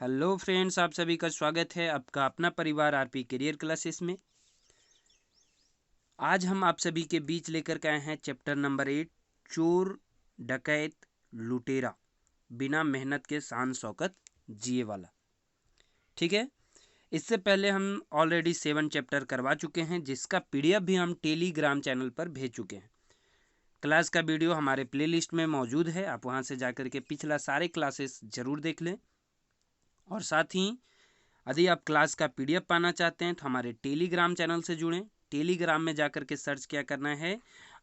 Hello friends, आप सभी का स्वागत है आपका अपना परिवार आरपी करियर क्लासेस में। आज हम आप सभी के बीच लेकर के आए हैं चैप्टर नंबर 8, चोर डकैत लुटेरा बिना मेहनत के शान शौकत जिए वाला। ठीक है, इससे पहले हम ऑलरेडी 7 चैप्टर करवा चुके हैं, जिसका पीडीएफ भी हम टेलीग्राम चैनल पर भेज चुके हैं। क्लास का वीडियो हमारे प्लेलिस्ट में मौजूद है, आप वहां से जाकर के पिछला सारे क्लासेस जरूर देख लें। और साथ ही यदि आप क्लास का पीडीएफ पाना चाहते हैं तो हमारे टेलीग्राम चैनल से जुड़ें। टेलीग्राम में जाकर के सर्च क्या करना है,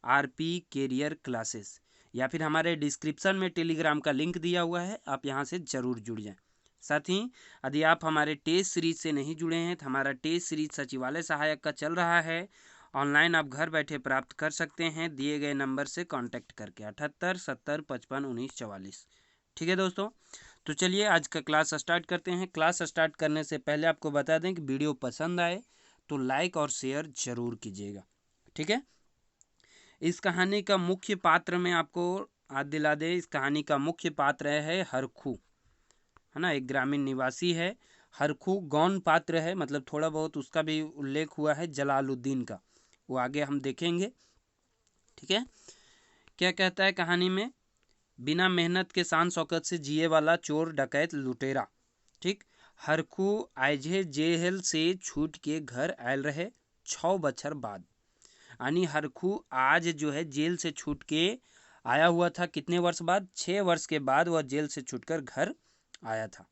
आरपी कैरियर क्लासेस, या फिर हमारे डिस्क्रिप्शन में टेलीग्राम का लिंक दिया हुआ है, आप यहां से ज़रूर जुड़ जाएं। साथ ही यदि आप हमारे टेस्ट सीरीज से नहीं जुड़े हैं तो हमारा टेस्ट सीरीज सचिवालय सहायक का चल रहा है। ऑनलाइन आप घर बैठे प्राप्त कर सकते हैं दिए गए नंबर से कांटेक्ट करके 78 70 55 19 44। ठीक है दोस्तों, तो चलिए आज का क्लास स्टार्ट करते हैं। क्लास स्टार्ट करने से पहले आपको बता दें कि वीडियो पसंद आए तो लाइक और शेयर जरूर कीजिएगा। ठीक है, इस कहानी का मुख्य पात्र में आपको याद दिला दे, इस कहानी का मुख्य पात्र है हरखू, है ना, एक ग्रामीण निवासी है। हरखू गौण पात्र है, मतलब थोड़ा बहुत उसका भी उल्लेख हुआ है जलालुद्दीन का, वो आगे हम देखेंगे। ठीक है, क्या कहता है कहानी में, बिना मेहनत के शान शौकत से जिए वाला चोर डकैत लुटेरा। ठीक, हरखू आइजे जेल से छूट के घर आयल रहे 6 बछर बाद। यानी हरखू आज जो है जेल से छूट के आया हुआ था, कितने वर्ष बाद, 6 वर्ष के बाद वह जेल से छूटकर घर आया था।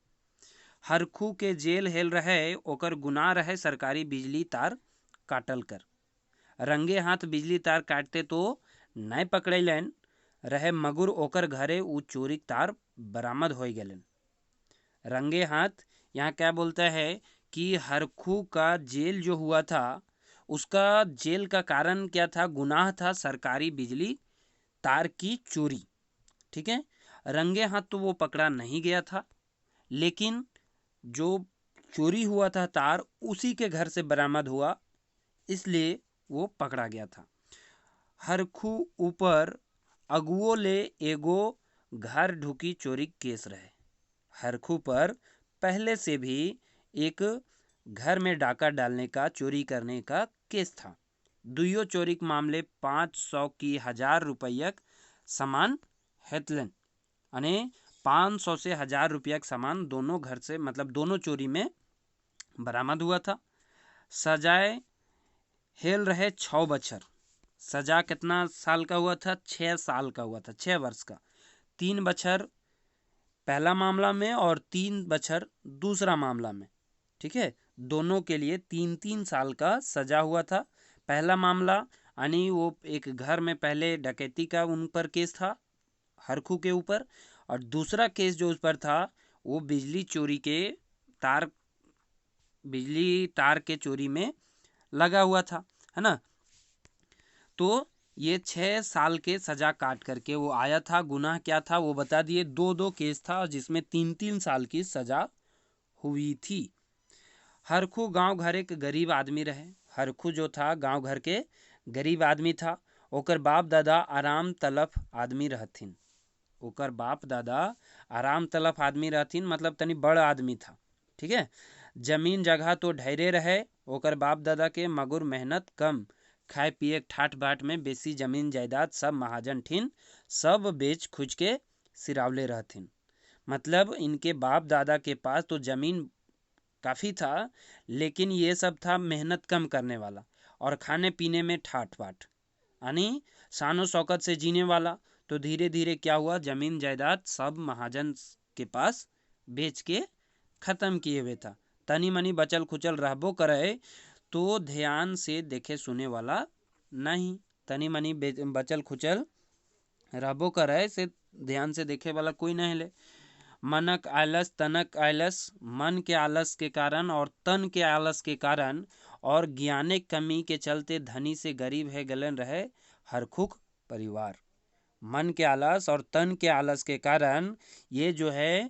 हरखू के जेल हेल रहे ओकर गुनाह रहे सरकारी बिजली तार काटल कर। रंगे हाथ बिजली तार काटते तो नहीं पकड़ैलन रहे, मगर ओकर घरे उ चोरी तार बरामद हो गलन। रंगे हाथ यहाँ क्या बोलता है कि हरखू का जेल जो हुआ था, उसका जेल का कारण क्या था, गुनाह था सरकारी बिजली तार की चोरी। ठीक है, रंगे हाथ तो वो पकड़ा नहीं गया था, लेकिन जो चोरी हुआ था तार उसी के घर से बरामद हुआ, इसलिए वो पकड़ा गया था। हरखू ऊपर अगुओ ले एगो घर ढुकी चोरी केस रहे। हरखू पर पहले से भी एक घर में डाका डालने का, चोरी करने का केस था। दुइयो चोरी के मामले 500 की 1000 रुपयक सामान हेतलन, यानी 500 से 1000 रुपया का सामान दोनों घर से, मतलब दोनों चोरी में बरामद हुआ था। सजाए हेल रहे 6 बछर। सजा कितना साल का हुआ था, 6 साल का हुआ था, 6 वर्ष का। 3 बछर पहला मामला में और 3 बछर दूसरा मामला में। ठीक है, दोनों के लिए 3-3 साल का सजा हुआ था। पहला मामला यानी वो एक घर में पहले डकैती का उन पर केस था हरखू के ऊपर, और दूसरा केस जो उस पर था वो बिजली चोरी के तार, बिजली तार के चोरी में लगा हुआ था, है ना। तो ये 6 साल के सजा काट करके वो आया था। गुनाह क्या था वो बता दिए, 2-2 केस था जिसमें 3-3 साल की सजा हुई थी। हरखू गांव घर एक गरीब आदमी रहे। हरखू जो था गांव घर के गरीब आदमी था। ओकर बाप दादा आराम तलफ आदमी रहथिन। ओकर बाप दादा आराम तलफ आदमी रहथिन, मतलब तनी बड़ आदमी था। ठीक है, जमीन जगह तो ढेरे रहे ओकर बाप दादा के, मगर मेहनत कम, खाए पिए ठाट बाट में बेसी जमीन जायदाद सब महाजन ठिन सब बेच खुच के सिरावले रहथिन। मतलब इनके बाप दादा के पास तो जमीन काफ़ी था, लेकिन ये सब था मेहनत कम करने वाला और खाने पीने में ठाट बाट, यानी शानो शौकत से जीने वाला। तो धीरे धीरे क्या हुआ, जमीन जायदाद सब महाजन के पास बेच के ख़त्म किए हुए था। तनी मनी बचल खुचल रहबो करे तो ध्यान से देखे सुने वाला नहीं। तनी मनी बचल खुचल रहबो करे से ध्यान से देखे वाला कोई नहीं ले। मनक आलस तनक आलस, मन के आलस के कारण और तन के आलस के कारण और ज्ञानिक कमी के चलते धनी से गरीब है गलन रहे हरखुक परिवार। मन के आलस और तन के आलस के कारण ये जो है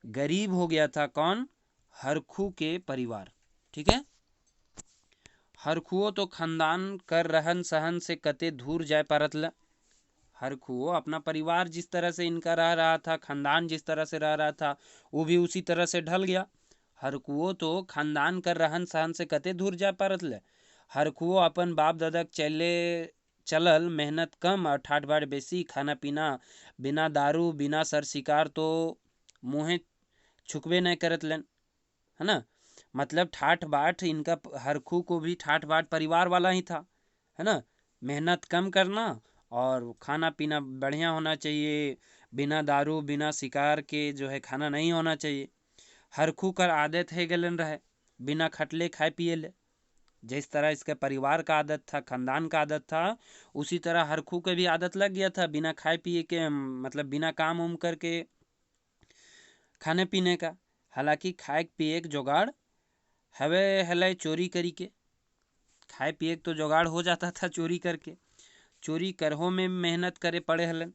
गरीब हो गया था, कौन, हरखू के परिवार। ठीक है, हरखुओ तो खानदान कर रहन सहन से कते दूर जाए पारत ला। हरखू अपना परिवार जिस तरह से इनका रह रहा था, खानदान जिस तरह से रह रहा था, वो भी उसी तरह से ढल गया। हरखुओ तो खानदान कर रहन सहन से कते दूर जा पारत ले। हरखुओ अपन बाप दादा चले चलल मेहनत कम और ठाठ बाट बेसी, खाना पीना बिना दारू बिना सर शिकार तो मुँहे छुकबे नहीं करत लेन, है ना। मतलब ठाठ बाट इनका हरखू को भी ठाठ बाट परिवार वाला ही था, है ना। मेहनत कम करना और खाना पीना बढ़िया होना चाहिए, बिना दारू बिना शिकार के जो है खाना नहीं होना चाहिए। हरखू कर आदत है गलन रहे बिना खटले खाए पिए ले। जिस तरह इसके परिवार का आदत था, खानदान का आदत था, उसी तरह हरखू के भी आदत लग गया था बिना खाए पिए के, मतलब बिना काम उम करके खाने पीने का। हालांकि खाए पिए के जुगाड़ हवे हले चोरी करी के, खाए पिए तो जुगाड़ हो जाता था चोरी करके। चोरी करहो में मेहनत करे पड़े हलन,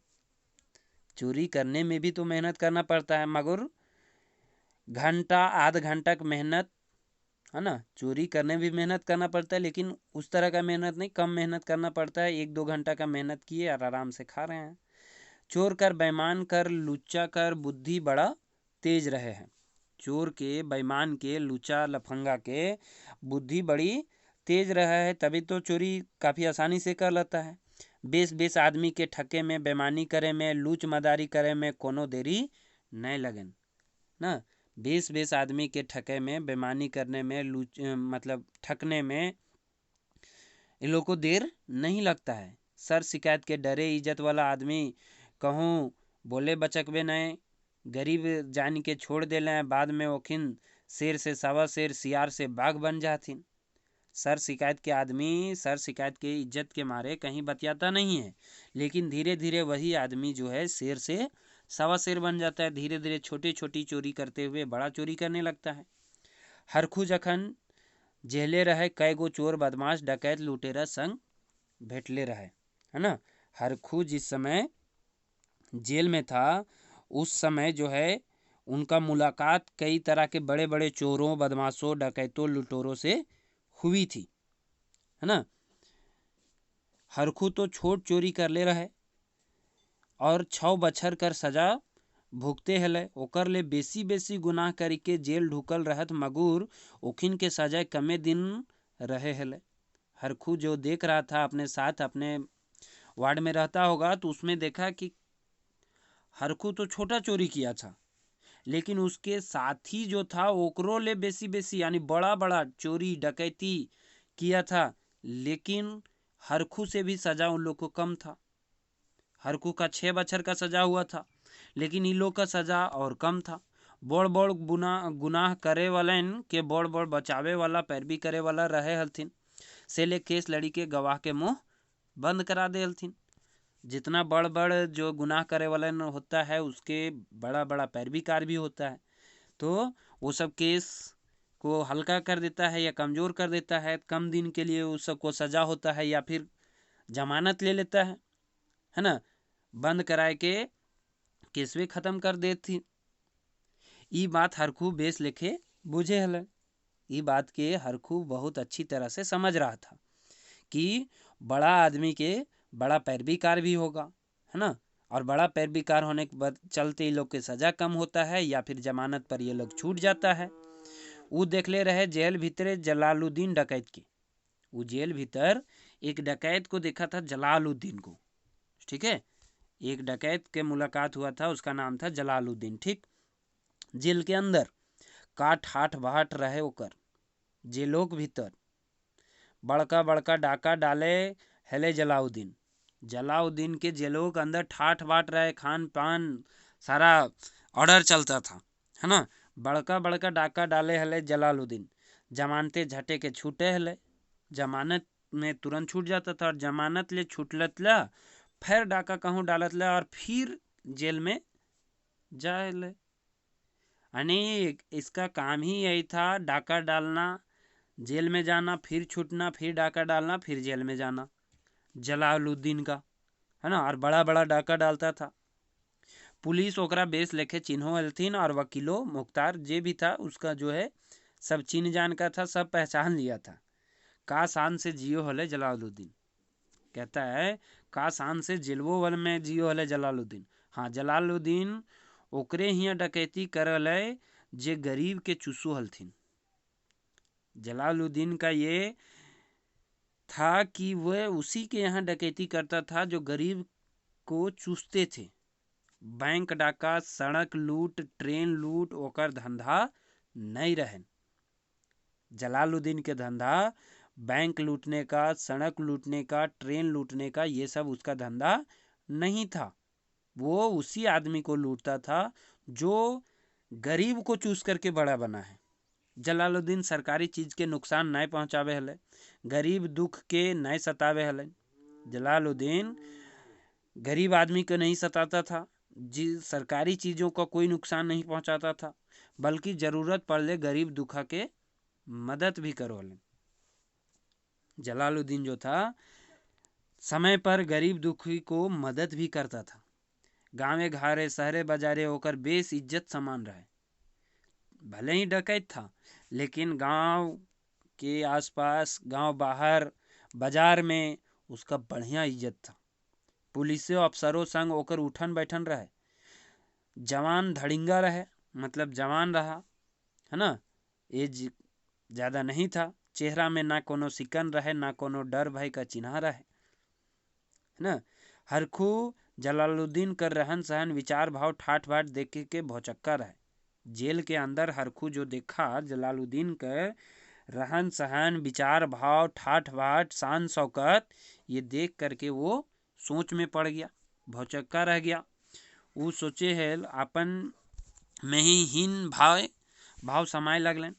चोरी करने में भी तो मेहनत करना पड़ता है, मगर घंटा आध घंटा की मेहनत, है ना। चोरी करने भी मेहनत करना पड़ता है, लेकिन उस तरह का मेहनत नहीं, कम मेहनत करना पड़ता है। 1-2 घंटा का मेहनत किए और आराम से खा रहे हैं। चोर कर बेईमान कर लुच्चा कर बुद्धि बड़ा तेज रहे हैं। चोर के बेईमान के लुच्चा लफंगा के बुद्धि बड़ी तेज रहा है, तभी तो चोरी काफ़ी आसानी से कर लेता है। बेस बेस आदमी के ठके में, बेईमानी करे में, लूच मदारी करे में कोनो देरी नहीं लगन ना। बेस बेस आदमी के ठके में, बेईमानी करने में, लूच मतलब ठकने में इन लोग को देर नहीं लगता है। सर शिकायत के डरे इज्जत वाला आदमी कहूँ बोले बचकबे नहीं, गरीब जान के छोड़ देले, बाद में ओखिन शेर से सवा शेर, सियार से बाघ बन जाथिन। सर शिकायत के आदमी सर शिकायत के इज्जत के मारे कहीं बतियाता नहीं है, लेकिन धीरे धीरे वही आदमी जो है शेर से सवा शेर बन जाता है। धीरे धीरे छोटी छोटी चोरी करते हुए बड़ा चोरी करने लगता है। हरखू जखन जेले रहे, कई गो चोर बदमाश डकैत लुटेरा संग भेटले रहे, है ना। हरखू जिस समय जेल में था, उस समय जो है उनका मुलाकात कई तरह के बड़े बड़े चोरों, बदमाशों, डकैतों, लुटेरों से हुई थी, है ना। हरखू तो छोट चोरी कर ले रहे और 6 बछर कर सजा भुगते हले। ओकर ले बेसी बेसी गुनाह करके जेल ढुकल रहत, मगर ओखिन के सजा कमे दिन रहे हले। हरखू जो देख रहा था अपने साथ, अपने वार्ड में रहता होगा, तो उसमें देखा कि हरखू तो छोटा चोरी किया था, लेकिन उसके साथी जो था ओकरो ले बेसी बेसी यानी बड़ा बड़ा चोरी डकैती किया था, लेकिन हरखू से भी सजा उन लोग को कम था। हरखू का 6 बछर का सजा हुआ था, लेकिन इन लोग का सजा और कम था। बड़ बड़ गुनाह करे वालन के बड़ बड़ बचावे वाला, पैरवी करे वाला रहे हलथिन, से ले केस लड़ी के गवाह के मुंह बंद करा दे हलथिन। जितना बड़ बड़ जो गुनाह करे वाला होता है, उसके बड़ा बड़ा पैरवीकार भी होता है, तो वो सब केस को हल्का कर देता है या कमज़ोर कर देता है। कम दिन के लिए उस सबको सज़ा होता है या फिर जमानत ले लेता है ना। बंद कराए के केसवे ख़त्म कर देती। ये बात हरखू बेस लेखे बुझे हल। ये बात के हरखू बहुत अच्छी तरह से समझ रहा था कि बड़ा आदमी के बड़ा पैरवीकार भी होगा, है ना। और बड़ा पैरवीकार होने के चलते ये लोग के सज़ा कम होता है या फिर जमानत पर ये लोग छूट जाता है। वो देख ले रहे जेल भीतरे जलालुद्दीन डकैत की। वो जेल भीतर एक डकैत को देखा था, जलालुद्दीन को, ठीक है। एक डकैत के मुलाकात हुआ था, उसका नाम था जलालुद्दीन, ठीक। जेल के अंदर काट हाट बाट रहे ओकर जेलों के भीतर बड़का बड़का डाका डाले हेले जलाउद्दीन। जलाउद्दीन के जेलों के अंदर ठाठ बाट रहे, खान पान सारा ऑर्डर चलता था, है ना। बड़का बड़का डाका डाले हले जलालुद्दीन। जमानते झटे के छूटे हले, जमानत में तुरंत छूट जाता था, और जमानत ले छूटलत ला फिर डाका कहूँ डालत ला और फिर जेल में जाए ले। यानी इसका काम ही यही था, डाका डालना, जेल में जाना, फिर छूटना, फिर डाका डालना, फिर जेल में जाना, जलालुद्दीन का, है ना। और बड़ा बड़ा डाका डालता था। पुलिस ओकरा बेस लेके चिन्हो हलथिन, और वकीलो मुख्तार जे भी था उसका जो है सब चिन्ह जान का था, सब पहचान लिया था। का शान से जियो हले जलालुद्दीन, कहता है का शान से जेलवो वाल में जियो हले जलालुद्दीन। हाँ, जलालुद्दीन ओकरे हियाँ डकैती करल है जे गरीब के चूसू हलथिन। जलालुद्दीन का ये था कि वह उसी के यहाँ डकैती करता था जो गरीब को चूसते थे। बैंक डाका, सड़क लूट, ट्रेन लूट ओकर धंधा नहीं रहे। जलालुद्दीन के धंधा बैंक लूटने का, सड़क लूटने का, ट्रेन लूटने का, ये सब उसका धंधा नहीं था। वो उसी आदमी को लूटता था जो गरीब को चूस करके बड़ा बना है। जलालुद्दीन सरकारी चीज के नुकसान नहीं पहुंचावे हले, गरीब दुख के नहीं सतावे हले। जलालुद्दीन गरीब आदमी को नहीं सताता था, जी सरकारी चीज़ों का कोई नुकसान नहीं पहुंचाता था, बल्कि ज़रूरत पड़ले गरीब दुखा के मदद भी करो हले। जलालुद्दीन जो था समय पर गरीब दुखी को मदद भी करता था। गाँवे घारे शहरे बाजारे होकर बेस इज्जत समान रहे। भले ही डकैत था, लेकिन गांव के आसपास, गांव बाहर, बाजार में उसका बढ़िया इज्जत था। पुलिसों अफसरों संग ओकर उठन बैठन रहे। जवान धड़िंगा रहे, मतलब जवान रहा है ना, एज ज़्यादा नहीं था। चेहरा में ना कोनो सिकन रहे, ना कोनो डर भय का चिन्ह रहे, है ना। हरखू जलालुद्दीन कर रहन सहन, विचार भाव, ठाठ बाट देख के भौचक्का रहे। जेल के अंदर हरखू जो देखा जलालुद्दीन के रहन सहन, विचार भाव, ठाठ बाट, शान शौकत, ये देख करके वो सोच में पड़ गया, भौचक्का रह गया। वो सोचे है अपन में ही हीन भाव समाये लगलन।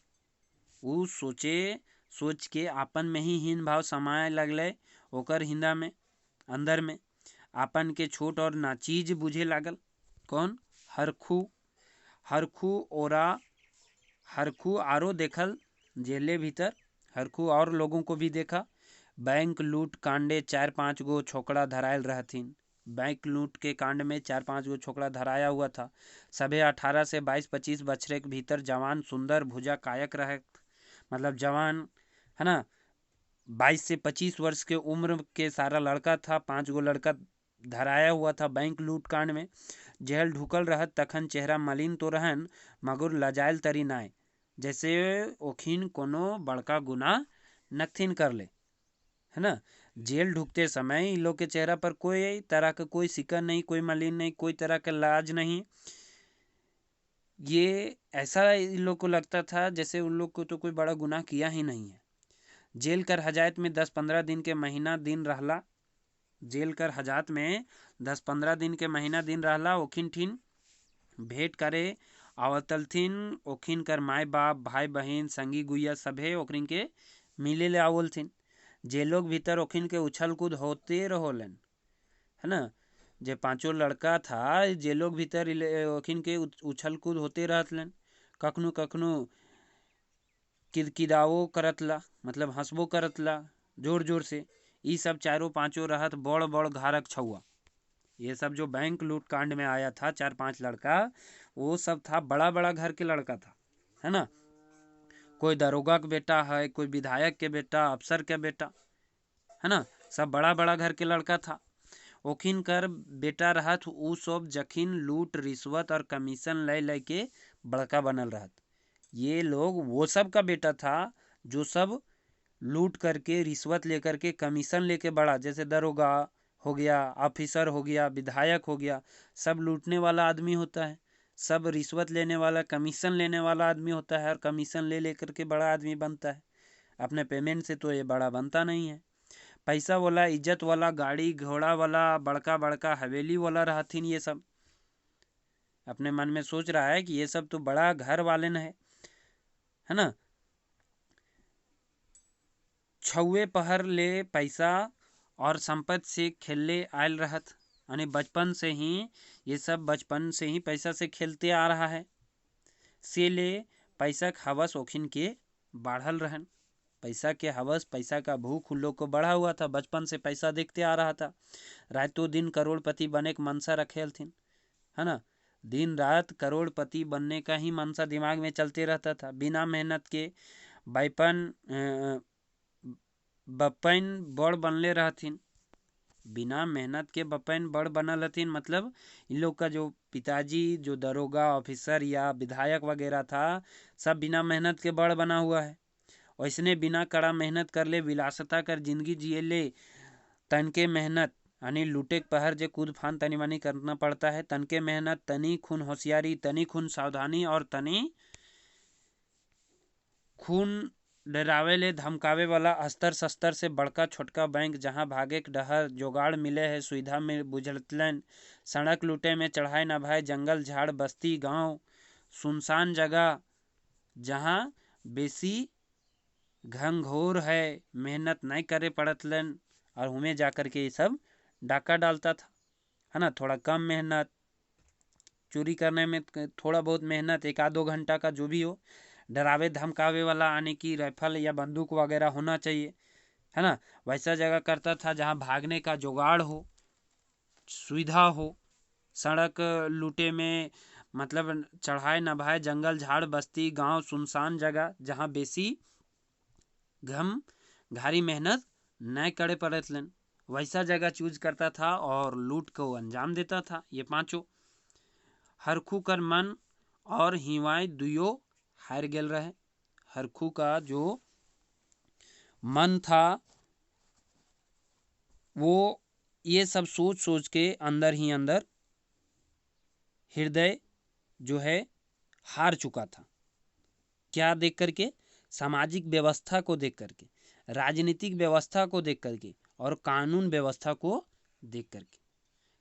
वो सोच के आपन में ही हीन भाव समाये लगले। ओकर हिंदा में, अंदर में आपन के छोट और नाचीज बुझे लागल। कौन? हरखू आरो देखल जेले भीतर, हरखू और लोगों को भी देखा। बैंक लूट कांडे 4-5 गो छोकरा धरायल रहथिन। बैंक लूट के कांड में 4-5 गो छोकरा धराया हुआ था। सभे 18 से 22-25 बछरे के भीतर जवान, सुंदर, भुजा कायक रहे, मतलब जवान है ना। 22 से 25 वर्ष के उम्र के सारा लड़का था। 5 गो लड़का धराया हुआ था बैंक लूट कांड में। जेल ढुकल रहत तखन चेहरा मलिन तो रहन, मगर लजायल तरी नाय, जैसे ओखिन कोनो बड़का गुनाह नथिन कर ले, है ना। जेल ढुकते समय इन लोग के चेहरा पर कोई तरह का कोई सिकन नहीं, कोई मलिन नहीं, कोई तरह का लाज नहीं। ये ऐसा इन लोग को लगता था जैसे उन लोग को तो कोई बड़ा गुनाह किया ही नहीं है। जेल कर हजात में 10-15 दिन के महीना दिन रहला। जेल कर हजात में 10-15 दिन के महीना दिन रहला। ओखिन ठिन भेंट करे आवतलथिन। ओखिन कर माय बाप, भाई बहन, संगी गुइया सभे ओखरिन के मिले ले आवलथिन। जे लोग भीतर ओखिन के उछल कूद होते रहोलन, है ना। जे 5 लड़का था, जे लोग भीतर ओखिन के उछल कूद होते रहतलन। कखनु कखनु किदकिदावो करतला, मतलब हंसबो करतला जोर जोर से। ये सब 4-5 रहत बड़ बड़ घारक छुआ। ये सब जो बैंक लूट कांड में आया था 4-5 लड़का, वो सब था बड़ा बड़ा घर के लड़का था, है ना। कोई दरोगा का बेटा है, कोई विधायक के बेटा, अफसर के बेटा, है ना। सब बड़ा बड़ा घर के लड़का था। ओखिन कर बेटा रहत उ सब जखिन लूट, रिश्वत और कमीशन ले के बड़का बनल रहत। ये लोग वो सब का बेटा था जो सब लूट करके, रिश्वत लेकर के, कमीशन लेके बड़ा, जैसे दरोगा हो गया, ऑफिसर हो गया, विधायक हो गया, सब लूटने वाला आदमी होता है। सब रिश्वत लेने वाला, कमीशन लेने वाला आदमी होता है, और कमीशन ले लेकर के बड़ा आदमी बनता है। अपने पेमेंट से तो ये बड़ा बनता नहीं है। पैसा वाला, इज्जत वाला, गाड़ी घोड़ा वाला, बड़का बड़का हवेली वाला रहथिन। ये सब अपने मन में सोच रहा है कि ये सब तो बड़ा घर वाले न है ना। छुए पहर ले पैसा और संपत्ति से खेलने आयल रहत, यानी बचपन से ही ये सब बचपन से ही पैसा से खेलते आ रहा है। से ले पैसा का हवस ओखिन के बढ़ल रहन। पैसा के हवस, पैसा का भूख उन लोग को बढ़ा हुआ था। बचपन से पैसा देखते आ रहा था। रातों दिन करोड़पति बनने का मनसा रखे हलथिन, है ना। दिन रात करोड़पति बनने का ही मनसा दिमाग में चलते रहता था। बिना मेहनत के बपन बड़ बनले रहथिन। बिना मेहनत के बपन बड़ बनल हथिन, मतलब इन लोग का जो पिताजी जो दरोगा ऑफिसर या विधायक वगैरह था, सब बिना मेहनत के बड़ बना हुआ है। वैसने बिना कड़ा मेहनत कर ले विलासता कर जिंदगी जिए ले तन के मेहनत यानी लूटे के पहर जे कूद फान तनी मनी करना पड़ता है। तन के मेहनत, तनी खून होशियारी, तनी खून सावधानी और तनी खून डरावे ले धमकावे वाला अस्तर शस्त्र से बड़का छोटका बैंक जहां भागे के डहर जोगाड़ मिले है सुविधा में बुझलतलन। सड़क लूटे में चढ़ाए न भाई, जंगल झाड़ बस्ती गांव सुनसान जगह जहां बेसी घंघोर है, मेहनत नहीं करे पड़तलन और उमें जाकर के ये सब डाका डालता था, है ना। थोड़ा कम मेहनत, चोरी करने में थोड़ा बहुत मेहनत, एक आध 2 घंटा का जो भी हो, डरावे धमकावे वाला यानी कि राइफल या बंदूक वगैरह होना चाहिए, है ना। वैसा जगह करता था जहाँ भागने का जुगाड़ हो, सुविधा हो। सड़क लूटे में मतलब चढ़ाए नभाए, जंगल झाड़ बस्ती गांव सुनसान जगह जहाँ बेसी घम घारी मेहनत न करे पड़तलन, वैसा जगह चूज करता था और लूट को अंजाम देता था। ये पांचों हरखू कर मन और हिवाए दुयो हार गेल रहे। हरखू का जो मन था वो ये सब सोच सोच के अंदर ही अंदर हृदय जो है हार चुका था। क्या देख करके? सामाजिक व्यवस्था को देख करके, राजनीतिक व्यवस्था को देख करके और कानून व्यवस्था को देख करके।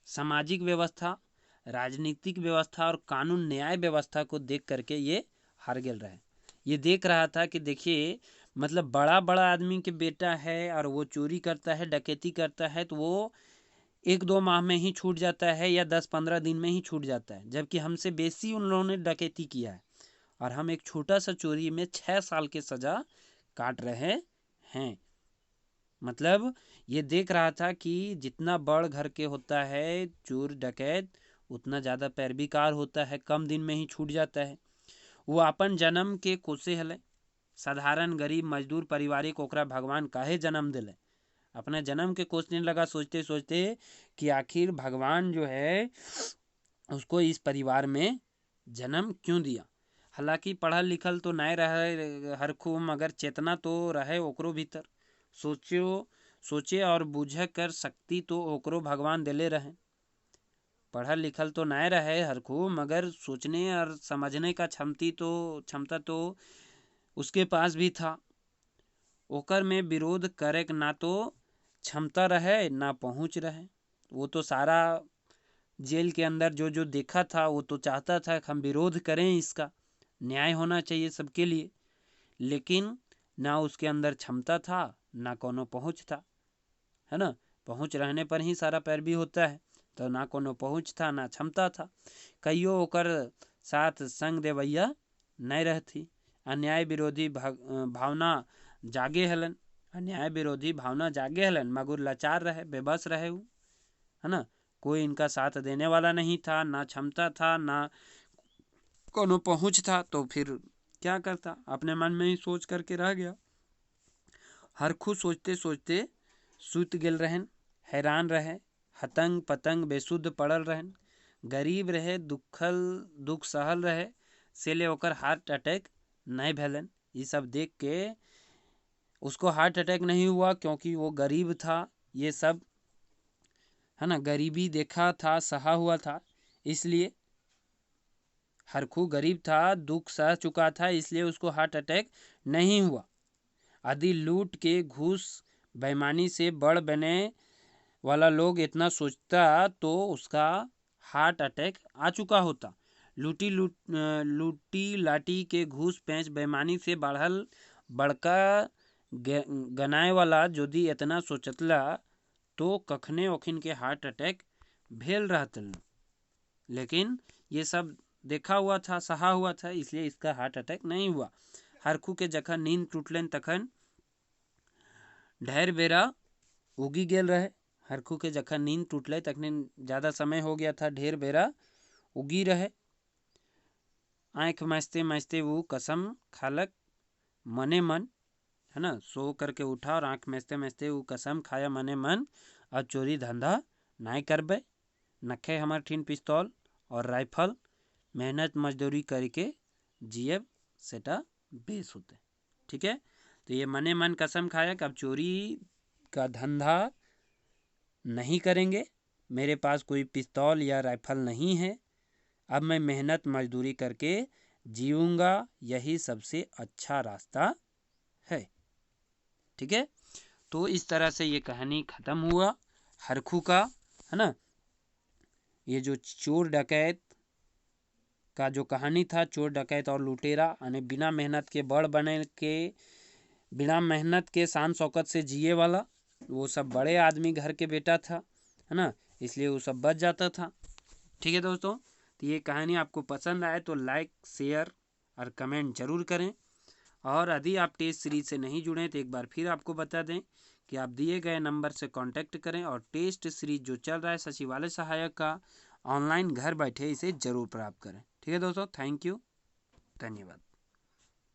सामाजिक व्यवस्था, राजनीतिक व्यवस्था और कानून न्याय व्यवस्था को देख करके ये हार गेल रहे। ये देख रहा था कि देखिए मतलब बड़ा बड़ा आदमी के बेटा है और वो चोरी करता है, डकैती करता है, तो वो 1-2 माह में ही छूट जाता है या 10-15 दिन में ही छूट जाता है, जबकि हमसे बेसी उन लोगों ने डकैती किया है और हम एक छोटा सा चोरी में 6 साल की सजा काट रहे हैं। मतलब ये देख रहा था कि जितना बड़ घर के होता है चोर डकैत, उतना ज़्यादा पैरवीकार होता है, कम दिन में ही छूट जाता है। वो अपन जन्म के कोसे हले, साधारण गरीब मजदूर पारिवारिक, ओकरा भगवान काहे जन्म दिले? अपने जन्म के कोसने लगा सोचते सोचते कि आखिर भगवान जो है उसको इस परिवार में जन्म क्यों दिया। हालांकि पढ़ल लिखल तो नहीं रहे हरखू, मगर चेतना तो रहे ओकरो भीतर। सोचे और बूझे कर शक्ति तो ओकरो भगवान दिले रहे। पढ़ल लिखल तो नहीं रहे हरखू, मगर सोचने और समझने का क्षमता तो उसके पास भी था। ओकर में विरोध करे ना तो क्षमता रहे ना पहुंच रहे। वो तो सारा जेल के अंदर जो जो देखा था वो तो चाहता था कि हम विरोध करें, इसका न्याय होना चाहिए सबके लिए, लेकिन ना उसके अंदर क्षमता था ना कोनो पहुंच था, है ना। पहुंच रहने पर ही सारा पैरवी होता है, तो ना कोनो पहुंच था ना क्षमता था। कईयो ओकर साथ संग देवैया नहीं रहती। अन्याय विरोधी भावना जागे हलन, अन्याय विरोधी भावना जागे हलन, मगर लाचार रहे, बेबस रहे वो, है ना। कोई इनका साथ देने वाला नहीं था, ना क्षमता था ना कोनो पहुंच था, तो फिर क्या करता, अपने मन में ही सोच करके रह गया। हरखू सोचते सोचते सुत गेल रहन, हैरान रहे, हतंग पतंग बेसुध पड़ल रहन, गरीब रहे, दुख सहल रहे, से ले ओकर हार्ट अटैक नहीं भेलन। ये सब देख के उसको हार्ट अटैक नहीं हुआ क्योंकि वो गरीब था, ये सब है ना, गरीबी देखा था, सहा हुआ था, इसलिए हरखू गरीब था, दुख सह चुका था, इसलिए उसको हार्ट अटैक नहीं हुआ। यदि लूट के घूस बेईमानी से बड़ बने वाला लोग इतना सोचता तो उसका हार्ट अटैक आ चुका होता। लूटी लाटी के घूस पैंच बेईमानी से बढ़ल बड़का गनाए वाला यदि इतना सोचतला तो कखने ओखिन के हार्ट अटैक भेल रहतल। लेकिन ये सब देखा हुआ था, सहा हुआ था, इसलिए इसका हार्ट अटैक नहीं हुआ। हरखू के जखन नींद टूटलन तखन ढेर बेरा उगी गेल रहे। हरखू के जखन नींद टूटले तखने ज़्यादा समय हो गया था, ढेर बेरा उगी रहे। आँख मचते मचते वो कसम खालक मने मन, है ना, सो करके उठा और आँख मचते मचते वो कसम खाया मने मन, और चोरी धंधा नहीं करबे, नखे हमार ठीन पिस्तौल और राइफल मेहनत मजदूरी करके जियब सेटा बेस होते। ठीक है, तो ये मने मन कसम खाया कि अब चोरी का धंधा नहीं करेंगे, मेरे पास कोई पिस्तौल या राइफल नहीं है, अब मैं मेहनत मजदूरी करके जीऊँगा, यही सबसे अच्छा रास्ता है। ठीक है, तो इस तरह से ये कहानी ख़त्म हुआ हरखू का, है ना। ये जो चोर डकैत का जो कहानी था, चोर डकैत और लुटेरा, यानी बिना मेहनत के बड़ बने के, बिना मेहनत के शान शौकत से जिए वाला, वो सब बड़े आदमी घर के बेटा था, है ना, इसलिए वो सब बच जाता था। ठीक है दोस्तों, तो ये कहानी आपको पसंद आए तो लाइक शेयर और कमेंट जरूर करें। और यदि आप टेस्ट सीरीज से नहीं जुड़े तो एक बार फिर आपको बता दें कि आप दिए गए नंबर से कांटेक्ट करें और टेस्ट सीरीज जो चल रहा है सचिवालय सहायक का, ऑनलाइन घर बैठे इसे जरूर प्राप्त करें। ठीक है दोस्तों, थैंक यू, धन्यवाद।